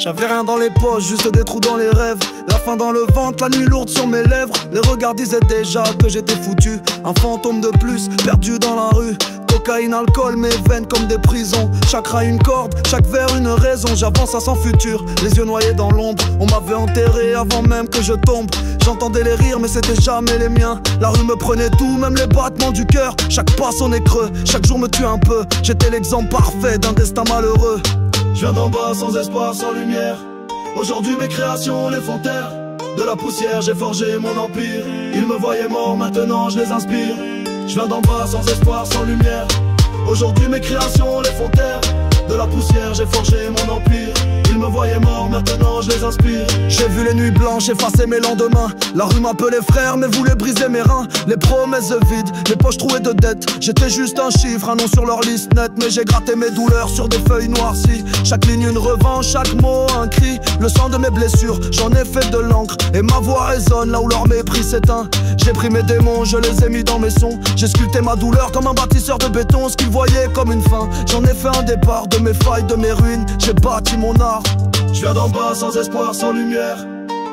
J'avais rien dans les poches, juste des trous dans les rêves. La faim dans le ventre, la nuit lourde sur mes lèvres. Les regards disaient déjà que j'étais foutu. Un fantôme de plus, perdu dans la rue. Cocaïne, alcool, mes veines comme des prisons. Chaque rail une corde, chaque verre une raison. J'avance à sans futur, les yeux noyés dans l'ombre. On m'avait enterré avant même que je tombe. J'entendais les rires mais c'était jamais les miens. La rue me prenait tout, même les battements du cœur. Chaque pas sonnait creux, chaque jour me tue un peu. J'étais l'exemple parfait d'un destin malheureux. Je viens d'en bas sans espoir, sans lumière. Aujourd'hui mes créations les font taire. De la poussière j'ai forgé mon empire. Ils me voyaient mort, maintenant je les inspire. Je viens d'en bas sans espoir, sans lumière. Aujourd'hui mes créations les font taire. De la poussière j'ai forgé mon empire. Ils me voyaient mort, maintenant je les inspire. J'ai vu les nuits blanches effacer mes lendemains. La rue m'appelait frère mais voulait briser mes reins. Les promesses vides, les poches trouées de dettes. J'étais juste un chiffre, un nom sur leur liste nette. Mais j'ai gratté mes douleurs sur des feuilles noircies. Chaque ligne une revanche, chaque mot un cri. Le sang de mes blessures, j'en ai fait de l'encre. Et ma voix résonne là où leur mépris s'éteint. J'ai pris mes démons, je les ai mis dans mes sons. J'ai sculpté ma douleur comme un bâtisseur de béton. Ce qu'ils voyaient comme une fin, j'en ai fait un départ. De mes failles, de mes ruines, j'ai bâti mon art. Je viens d'en bas sans espoir, sans lumière.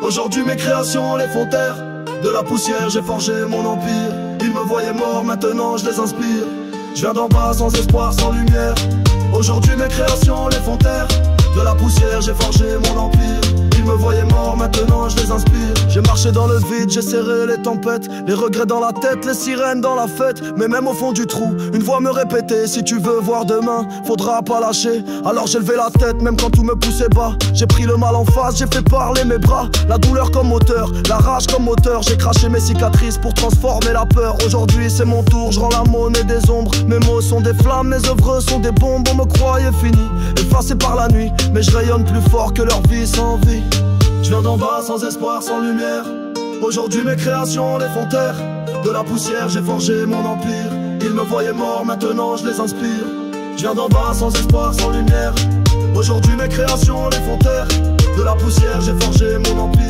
Aujourd'hui mes créations les font taire. De la poussière j'ai forgé mon empire. Ils me voyaient mort, maintenant je les inspire. Je viens d'en bas sans espoir, sans lumière. Aujourd'hui mes créations les font taire. De la poussière j'ai forgé mon empire. Ils me voyaient mort, maintenant je les inspire. J'ai marché dans le vide, j'ai serré les tempêtes. Les regrets dans la tête, les sirènes dans la fête. Mais même au fond du trou, une voix me répétait: si tu veux voir demain, faudra pas lâcher. Alors j'ai levé la tête, même quand tout me poussait bas. J'ai pris le mal en face, j'ai fait parler mes bras. La douleur comme moteur, la rage comme moteur. J'ai craché mes cicatrices pour transformer la peur. Aujourd'hui c'est mon tour, je rends la monnaie des ombres. Mes mots sont des flammes, mes œuvres sont des bombes. On me croyait fini, effacé par la nuit. Mais je rayonne plus fort que leur vie sans vie. Je viens d'en bas sans espoir, sans lumière. Aujourd'hui mes créations les font taire. De la poussière j'ai forgé mon empire. Ils me voyaient mort, maintenant je les inspire. Je viens d'en bas sans espoir, sans lumière. Aujourd'hui mes créations les font taire. De la poussière j'ai forgé mon empire.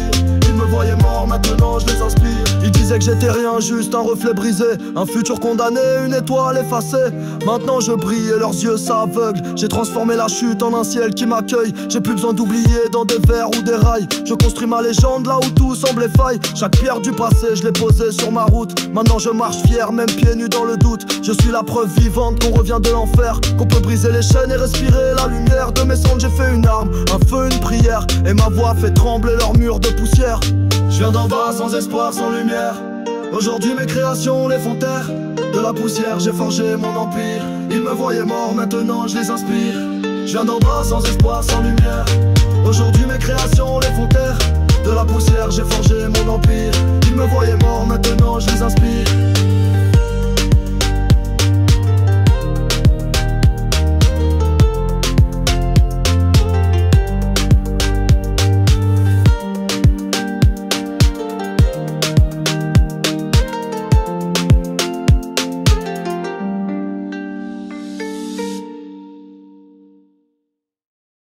Ils me voyaient mort, maintenant je les inspire. Ils disaient que j'étais rien, juste un reflet brisé. Un futur condamné, une étoile effacée. Maintenant je brille et leurs yeux s'aveuglent. J'ai transformé la chute en un ciel qui m'accueille. J'ai plus besoin d'oublier dans des vers ou des rails. Je construis ma légende là où tout semblait faille. Chaque pierre du passé je l'ai posée sur ma route. Maintenant je marche fier, même pieds nus dans le doute. Je suis la preuve vivante qu'on revient de l'enfer. Qu'on peut briser les chaînes et respirer la lumière. De mes cendres j'ai fait une arme, un feu, une prière. Et ma voix fait trembler leurs murs de poussière. Je viens d'en bas sans espoir, sans lumière. Aujourd'hui mes créations les font taire. De la poussière j'ai forgé mon empire. Ils me voyaient mort, maintenant je les inspire. Je viens d'en bas sans espoir, sans lumière.